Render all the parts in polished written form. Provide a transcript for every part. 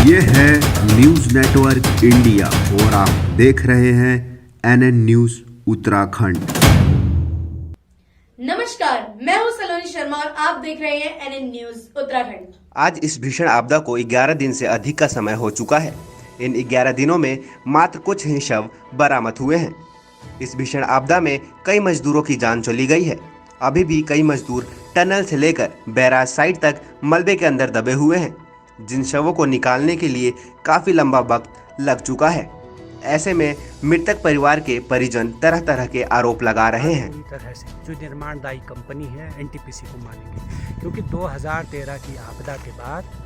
ये है news network India और आप देख रहे हैं NN न्यूज उत्तराखंड। नमस्कार, मैं हूं सलोनी शर्मा और आप देख रहे हैं NN न्यूज उत्तराखंड। आज इस भीषण आपदा को 11 दिन से अधिक का समय हो चुका है। इन 11 दिनों में मात्र कुछ ही शव बरामद हुए हैं। इस भीषण आपदा में कई मजदूरों की जान चली गई है। अभी भी कई मजदूर टनल से लेकर बैराज साइड तक मलबे के अंदर दबे हुए हैं, जिन शवों को निकालने के लिए काफी लंबा वक्त लग चुका है। ऐसे में मृतक परिवार के परिजन तरह तरह के आरोप लगा रहे हैं। पूरी तरह से जो निर्माणदायी कंपनी है NTPC को मानेंगे, क्योंकि 2013 की आपदा के बाद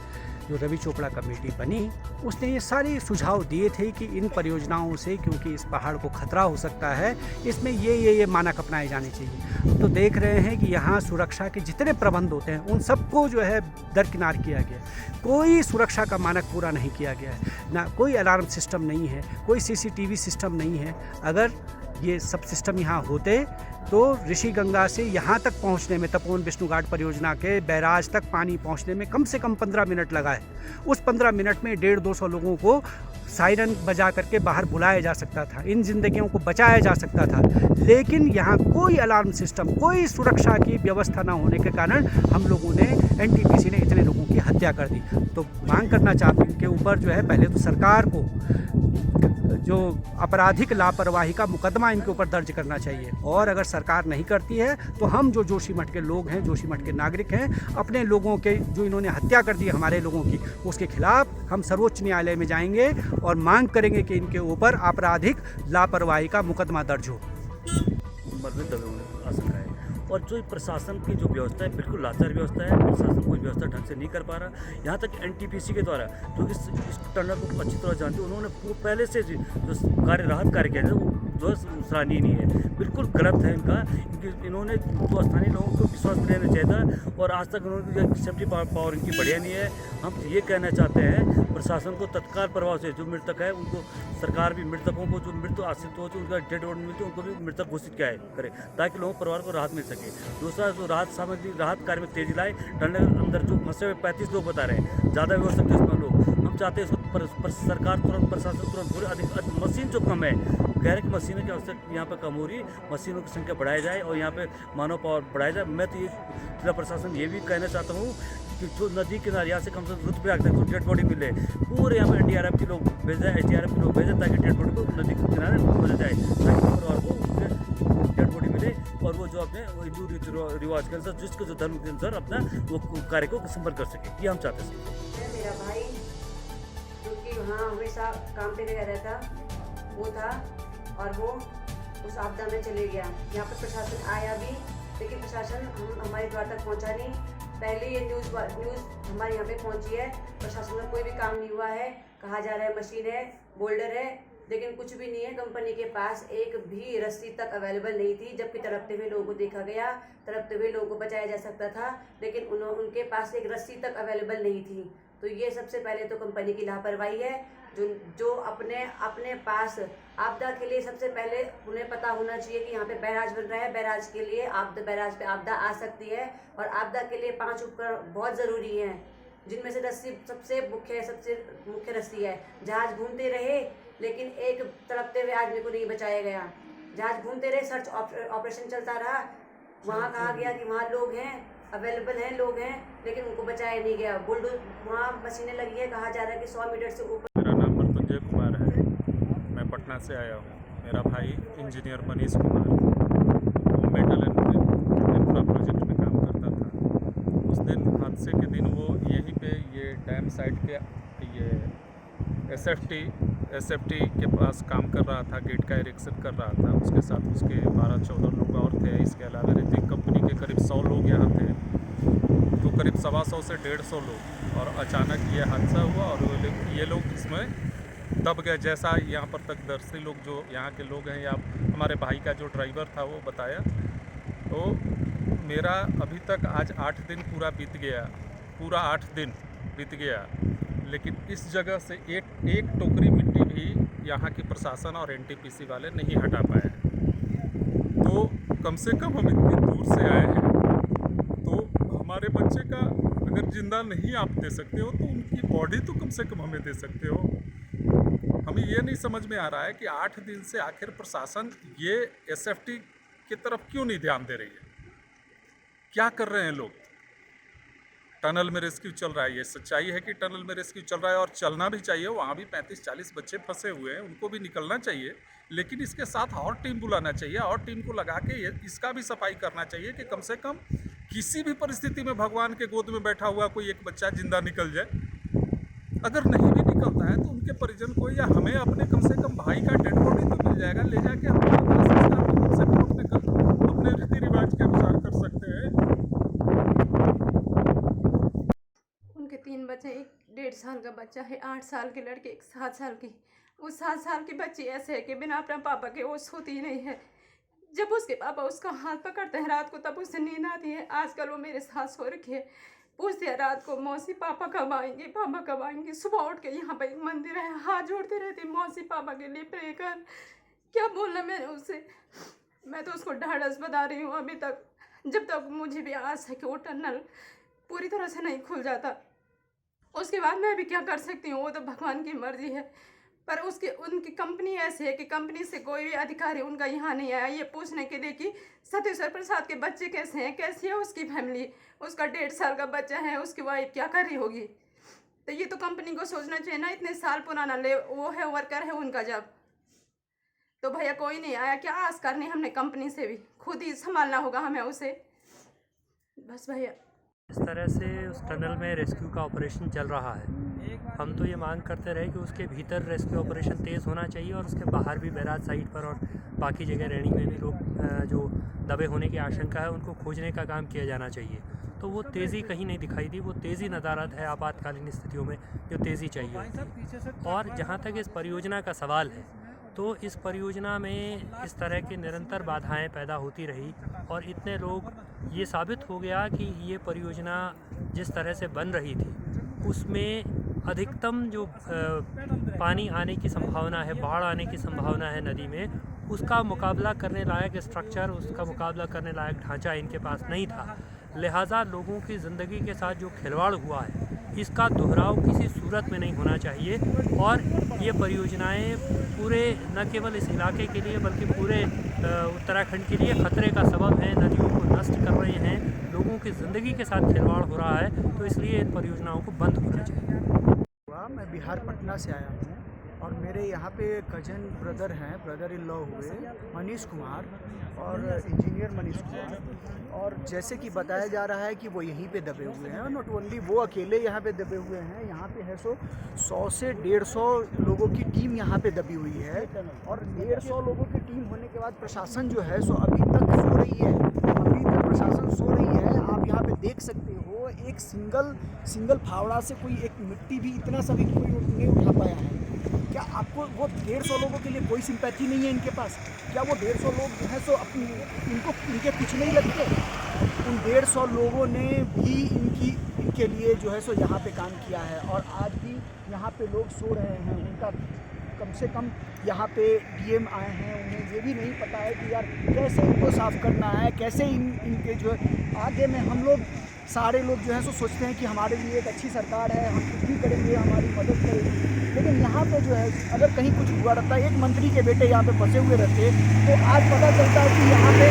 जो रवि चोपड़ा कमेटी बनी, उसने ये सारे सुझाव दिए थे कि इन परियोजनाओं से, क्योंकि इस पहाड़ को खतरा हो सकता है, इसमें ये मानक अपनाए जाने चाहिए। तो देख रहे हैं कि यहाँ सुरक्षा के जितने प्रबंध होते हैं उन सबको जो है दरकिनार किया गया। कोई सुरक्षा का मानक पूरा नहीं किया गया है, ना कोई अलार्म सिस्टम नहीं है, कोई CCTV सिस्टम नहीं है। अगर ये सब सिस्टम यहाँ होते तो ऋषि गंगा से यहाँ तक पहुँचने में, तपोवन विष्णु घाट परियोजना के बैराज तक पानी पहुँचने में कम से कम 15 मिनट लगा है। उस 15 मिनट में 150-200 लोगों को सायरन बजा करके बाहर बुलाया जा सकता था, इन जिंदगियों को बचाया जा सकता था। लेकिन यहाँ कोई अलार्म सिस्टम, कोई सुरक्षा की व्यवस्था न होने के कारण हम लोगों ने, NTPC ने इतने लोगों की हत्या कर दी। तो मांग करना चाहते हैं इनके ऊपर जो है, पहले तो सरकार को जो आपराधिक लापरवाही का मुकदमा इनके ऊपर दर्ज करना चाहिए, और अगर सरकार नहीं करती है तो हम जो जोशीमठ के लोग हैं, जोशीमठ के नागरिक हैं, अपने लोगों के जो इन्होंने हत्या कर दी हमारे लोगों की, उसके खिलाफ हम सर्वोच्च न्यायालय में जाएंगे और मांग करेंगे कि इनके ऊपर आपराधिक लापरवाही का मुकदमा दर्ज हो। मरने दबे होने आशंका है, और जो प्रशासन की जो व्यवस्था है बिल्कुल लाचार व्यवस्था है। प्रशासन कोई व्यवस्था ढंग से नहीं कर पा रहा। यहाँ तक NTPC के द्वारा जो इस टनल को अच्छी तरह जानते, उन्होंने पहले से जो राहत कार्य किया है वो जो सराहनीय नहीं है, बिल्कुल गलत है इनका। इन्होंने तो स्थानीय लोगों को विश्वास देना चाहिए था, और आज तक उन्होंने सेफ्टी पावर इनकी बढ़िया नहीं है। हम ये कहना चाहते हैं प्रशासन को तत्काल प्रभाव से जो मृतक है उनको, सरकार भी मृतकों को, जो मृत आश्रित हो, जो उनका डेड बॉडी मिलती है, उनको भी मृतक घोषित किया करे, ताकि लोगों परिवार को राहत मिल सके। दूसरा, जो राहत सामग्री, राहत कार्य में तेजी लाए। टनल के अंदर जो फंसे हुए 35 लोग बता रहे हैं, ज़्यादा भी हो सकते हैं इसमें लोग। हम चाहते हैं इसको सरकार तुरंत, प्रशासन तुरंत पूरे अधिक मशीन जो कम है, गैर की मशीनों की आवश्यकता यहाँ पर कम हो रही है, मशीनों की संख्या बढ़ाई जाए और यहाँ पे मानव पावर बढ़ाया जाए। मैं तो ये जिला प्रशासन ये भी कहना चाहता हूँ कि जो नदी किनारे यहाँ से कम से कम रुद्रप्रयाग तक जो डेड बॉडी मिले, पूरे यहाँ पर NDRF के लोग भेजा जाए, SDRF के लोग भेजें, ताकि डेड बॉडी को नदी के किनारे खोजा जाए, ताकि परिवार को डेड बॉडी मिले, और वो जो अपने हिंदू रीति रिवाज के अनुसार, जिसके जो धर्म के अनुसार अपना वो कार्य को संपन्न कर सके, ये हम चाहते हैं। मेरा भाई जो कि वहाँ हमेशा काम पे गया रहता, वो था, और वो उस आपदा में चले गया। यहाँ पर प्रशासन आया भी, लेकिन प्रशासन हमारे द्वार तक पहुँचा नहीं। पहले ये न्यूज़ हमारे यहाँ पे पहुँची है, प्रशासन का कोई भी काम नहीं हुआ है। कहा जा रहा है मशीन है, बोल्डर है, लेकिन कुछ भी नहीं है। कंपनी के पास एक भी रस्सी तक अवेलेबल नहीं थी, जबकि तड़पते हुए लोगों को देखा गया, तड़पते हुए लोगों को बचाया जा सकता था, लेकिन उनके पास एक रस्सी तक अवेलेबल नहीं थी। तो ये सबसे पहले तो कंपनी की लापरवाही है, जो अपने पास आपदा के लिए सबसे पहले उन्हें पता होना चाहिए कि यहाँ पे बैराज बन रहा है, बैराज के लिए बैराज पे आपदा आ सकती है, और आपदा के लिए 5 उपकरण बहुत ज़रूरी हैं, जिनमें से रस्सी सबसे मुख्य रस्सी है। जहाज घूमते रहे, लेकिन एक तड़पते हुए आदमी को नहीं बचाया गया। जहाज घूमते रहे, सर्च ऑपरेशन चलता रहा, वहाँ कहा गया कि वहाँ लोग हैं, अवेलेबल हैं, लोग हैं, लेकिन उनको बचाया नहीं गया। बुलडोजर वहाँ मशीनें लगी है, कहा जा रहा है कि 100 मीटर से ऊपर। मेरा नाम मृत्युंजय कुमार है, मैं पटना से आया हूँ। मेरा भाई इंजीनियर मनीष कुमार, वो मेटल एंड इंफ्रा प्रोजेक्ट में काम करता था। उस दिन हादसे के दिन वो यहीं पे ये डैम साइड के ये SFT के पास काम कर रहा था, गेट का इरेक्शन कर रहा था। उसके साथ उसके 12-14 लोग और थे। इसके अलावा ऋतिक कंपनी के करीब 100 लोग यहाँ थे, तो करीब 125 से 150 लोग। और अचानक ये हादसा हुआ और ये लोग इसमें दब गए। जैसा यहाँ पर तकदर्शी लोग, जो यहाँ के लोग हैं, या हमारे भाई का जो ड्राइवर था वो बताया, तो मेरा अभी तक आज 8 दिन पूरा बीत गया, पूरा 8 दिन बीत गया, लेकिन इस जगह से एक टोकरी मिट्टी भी यहाँ की प्रशासन और NTPC वाले नहीं हटा पाए। तो कम से कम हम इतनी दूर से आए हैं, तो हमारे बच्चे का अगर जिंदा नहीं आप दे सकते हो तो उनकी इनकी बॉडी तो कम से कम हमें दे सकते हो। हमें ये नहीं समझ में आ रहा है कि 8 दिन से आखिर प्रशासन ये एसएफटी की तरफ क्यों नहीं ध्यान दे रही है। क्या कर रहे हैं लोग। टनल में रेस्क्यू चल रहा है, ये सच्चाई है कि टनल में रेस्क्यू चल रहा है और चलना भी चाहिए। वहाँ भी 35-40 बच्चे फंसे हुए हैं, उनको भी निकलना चाहिए, लेकिन इसके साथ और टीम बुलाना चाहिए और टीम को लगा के इसका भी सफाई करना चाहिए कि कम से कम किसी भी परिस्थिति में भगवान के गोद में बैठा हुआ कोई एक बच्चा जिंदा निकल जाए। अगर नहीं भी निकलता है तो उनके परिजन को या हमें अपने कम से कम भाई का डेड बॉडी तो मिल जाएगा, ले जाके हम संस्कार को कम से कम अपने रीति रिवाज के अनुसार कर सकते हैं। उनके 3 बच्चे, एक 1.5 साल का बच्चा है, 8 साल के लड़के, एक 7 साल की। वो 7 साल की बच्ची ऐसे है कि बिना अपने पापा के वो सोती ही नहीं है। जब उसके पापा उसका हाथ पकड़ते हैं रात को तब उसे नींद आती है। आजकल वो मेरे साथ सो रखी है, पूछती है रात को मौसी पापा कब आएंगे, पापा कब आएंगे। सुबह उठ के यहाँ पे एक मंदिर है, हाथ जोड़ती रहती, मौसी पापा के लिए प्रे कर। क्या बोलना मैंने उससे। मैं तो उसको ढाढ़स बता रही हूँ अभी तक, जब तक मुझे भी आस है कि वो टनल पूरी तरह से नहीं खुल जाता। उसके बाद मैं भी क्या कर सकती हूँ, वो तो भगवान की मर्जी है। पर उनकी कंपनी ऐसी है कि कंपनी से कोई भी अधिकारी उनका यहाँ नहीं आया ये पूछने के लिए कि सत्येश्वर प्रसाद के बच्चे कैसे हैं, कैसी है उसकी फैमिली। उसका 1.5 साल का बच्चा है, उसकी वाइफ क्या कर रही होगी। तो ये तो कंपनी को सोचना चाहिए ना, इतने साल पुराना वो है, वर्कर है उनका जब। तो भैया कोई नहीं आया, क्या आस करनी हमने कंपनी से भी, खुद ही संभालना होगा हमें उसे। बस भैया इस तरह से उस टनल में रेस्क्यू का ऑपरेशन चल रहा है। हम तो ये मांग करते रहे कि उसके भीतर रेस्क्यू ऑपरेशन तेज़ होना चाहिए और उसके बाहर भी बैराज साइड पर और बाकी जगह रेणी में भी लोग जो दबे होने की आशंका है उनको खोजने का काम किया जाना चाहिए। तो वो तेज़ी कहीं नहीं दिखाई दी, वो तेज़ी नदारद है आपातकालीन स्थितियों में जो तेज़ी चाहिए होती है। और जहाँ तक इस परियोजना का सवाल है तो इस परियोजना में इस तरह की निरंतर बाधाएं पैदा होती रही और इतने लोग ये साबित हो गया कि ये परियोजना जिस तरह से बन रही थी उसमें अधिकतम जो पानी आने की संभावना है, बाढ़ आने की संभावना है नदी में, उसका मुकाबला करने लायक स्ट्रक्चर, उसका मुकाबला करने लायक ढांचा इनके पास नहीं था। लिहाजा लोगों की ज़िंदगी के साथ जो खिलवाड़ हुआ है इसका दोहराव किसी सूरत में नहीं होना चाहिए। और ये परियोजनाएं पूरे न केवल इस इलाके के लिए बल्कि पूरे उत्तराखंड के लिए ख़तरे का सबब हैं, नदियों को नष्ट कर रहे हैं, लोगों की ज़िंदगी के साथ खिलवाड़ हो रहा है। तो इसलिए इन परियोजनाओं को बंद होना चाहिए। मैं बिहार पटना से आया हूँ और मेरे यहाँ पे कजन ब्रदर हैं, ब्रदर इन लॉ हुए मनीष कुमार और इंजीनियर मनीष कुमार। और जैसे कि बताया जा रहा है कि वो यहीं पे दबे हुए हैं और नॉट ओनली वो अकेले यहाँ पे दबे हुए हैं, यहाँ पे है 100 से 150 लोगों की टीम यहाँ पे दबी हुई है। और 150 लोगों की टीम होने के बाद प्रशासन जो है सो अभी तक सो रही है, अभी तक प्रशासन सो रही है। आप यहाँ पे देख सकते हो एक सिंगल फावड़ा से कोई एक मिट्टी भी इतना सा भी कोई नहीं उठा पाया है। क्या आपको वो 150 लोगों के लिए कोई सिंपैथी नहीं है इनके पास? क्या वो 150 लोग जो हैं सो इनके कुछ नहीं लगते? उन 150 लोगों ने भी इनके लिए जो है सो यहाँ पे काम किया है और आज भी यहाँ पे लोग सो रहे हैं। उनका कम से कम यहाँ पे डीएम आए हैं, उन्हें ये भी नहीं पता है कि यार कैसे इनको साफ़ करना है, कैसे इनके जो आगे में हम लोग सारे लोग जो है सो सोचते हैं कि हमारे लिए एक अच्छी सरकार है, हम कुछ भी करेंगे, हमारी मदद करेंगे। लेकिन यहाँ पे जो है अगर कहीं कुछ हुआ रहता है, एक मंत्री के बेटे यहाँ पे फंसे हुए रहते तो आज पता चलता है कि यहाँ पे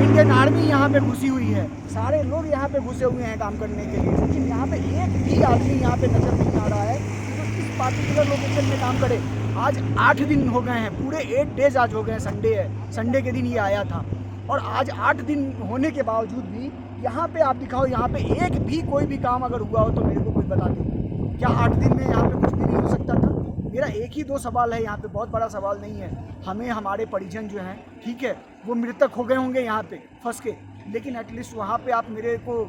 इंडियन आर्मी यहाँ पे घुसी हुई है, सारे लोग यहाँ पे घुसे हुए हैं काम करने के लिए। लेकिन यहाँ पे एक भी आदमी यहाँ पे नजर नहीं आ रहा है जो इस पार्टिकुलर लोकेशन में काम करे। आज 8 दिन हो गए हैं, पूरे 8 डेज आज हो गए हैं, संडे है, संडे के दिन ये आया था। और आज 8 दिन होने के बावजूद भी यहाँ पे आप दिखाओ, यहाँ पे एक भी कोई भी काम अगर हुआ हो तो मेरे को कोई बता दे। क्या 8 दिन में यहाँ पे कुछ भी नहीं हो सकता था? मेरा एक ही 2 सवाल है यहाँ पे, बहुत बड़ा सवाल नहीं है। हमें हमारे परिजन जो हैं, ठीक है, वो मृतक हो गए होंगे यहाँ पे फंस के, लेकिन एटलीस्ट वहाँ पे आप मेरे को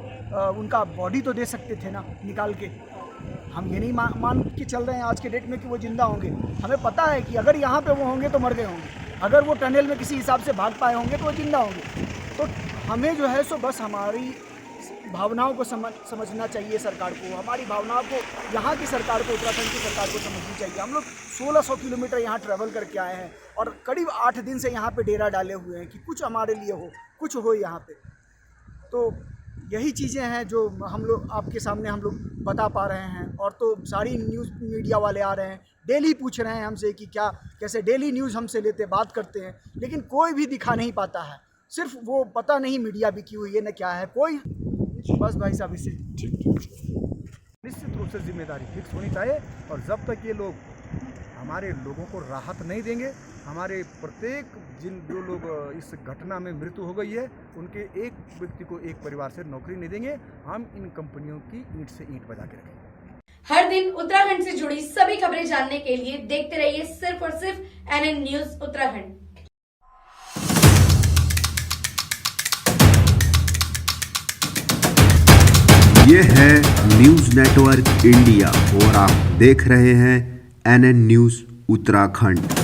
उनका बॉडी तो दे सकते थे ना निकाल के। हम ये नहीं मान के चल रहे हैं आज के डेट में कि वो जिंदा होंगे। हमें पता है कि अगर यहाँ पे वो होंगे तो मर गए होंगे, अगर वो टनल में किसी हिसाब से भाग पाए होंगे तो वो जिंदा होंगे। तो हमें जो है सो बस हमारी भावनाओं को समझना चाहिए सरकार को, हमारी भावनाओं को, यहाँ की सरकार को, उत्तराखंड की सरकार को समझनी चाहिए। हम लोग 1600 किलोमीटर यहाँ ट्रैवल करके आए हैं और करीब 8 दिन से यहाँ पे डेरा डाले हुए हैं कि कुछ हमारे लिए हो, कुछ हो यहाँ पे। तो यही चीज़ें हैं जो हम लोग आपके सामने हम लोग बता पा रहे हैं। और तो सारी न्यूज़ मीडिया वाले आ रहे हैं, डेली पूछ रहे हैं हमसे कि क्या कैसे डेली न्यूज़ हमसे लेते बात करते हैं, लेकिन कोई भी दिखा नहीं पाता है। सिर्फ वो पता नहीं मीडिया बिकी हुई है न क्या है, कोई बस भाई साहब इसे निश्चित रूप से जिम्मेदारी फिक्स होनी चाहिए। और जब तक ये लोग हमारे लोगों को राहत नहीं देंगे, हमारे प्रत्येक जो लोग इस घटना में मृत्यु हो गई है उनके एक व्यक्ति को एक परिवार से नौकरी नहीं देंगे, हम इन कंपनियों की ईंट से ईंट बजा के रखेंगे। हर दिन उत्तराखंड से जुड़ी सभी खबरें जानने के लिए देखते रहिए सिर्फ और सिर्फ NN न्यूज उत्तराखंड। ये है न्यूज नेटवर्क इंडिया और आप देख रहे हैं NN न्यूज उत्तराखंड।